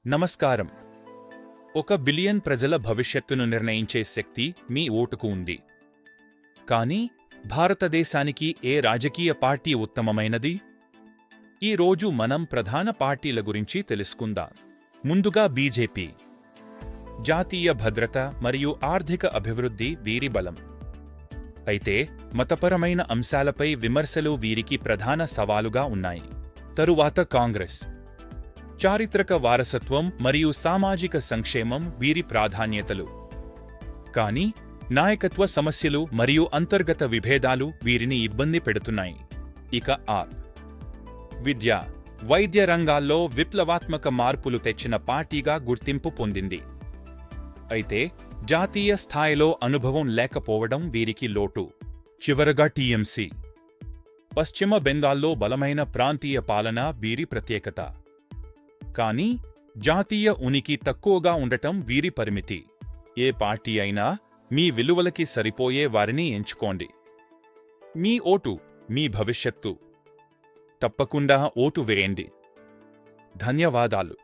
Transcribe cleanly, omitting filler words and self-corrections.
నమస్కారం. 1 బిలియన్ ప్రజల భవిష్యత్తును నిర్ణయించే శక్తి మీ ఓటుకు ఉంది. కానీ భారతదేశానికి ఏ రాజకీయ పార్టీ ఉత్తమమైనది? ఈ రోజు మనం ప్రధాన పార్టీల గురించి తెలుసుకుందాం. ముందుగా బీజేపీ. జాతీయ భద్రత మరియు ఆర్థిక అభివృద్ధి వీరి బలం. అయితే మతపరమైన అంశాలపై విమర్శలు వీరికి ప్రధాన సవాలుగా ఉన్నాయి. తరువాత కాంగ్రెస్. చారిత్రక వారసత్వం మరియు సామాజిక సంక్షేమం వీరి ప్రాధాన్యతలు. కానీ నాయకత్వ సమస్యలు మరియు అంతర్గత విభేదాలు వీరిని ఇబ్బంది పెడుతున్నాయి. ఇక ఆప్. విద్య, వైద్య రంగాల్లో విప్లవాత్మక మార్పులు తెచ్చిన పార్టీగా గుర్తింపు పొందింది. అయితే జాతీయ స్థాయిలో అనుభవం లేకపోవడం వీరికి లోటు. చివరగా టీఎంసీ. పశ్చిమ బెంగాల్లో బలమైన ప్రాంతీయ పాలన వీరి ప్రత్యేకత. కానీ జాతీయ ఉనికి తక్కువగా ఉండటం వీరి పరిమితి. ఏ పార్టీ అయినా మీ విలువలకి సరిపోయే వారిని ఎంచుకోండి. మీ ఓటు మీ భవిష్యత్తు. తప్పకుండా ఓటు వేయండి. ధన్యవాదాలు.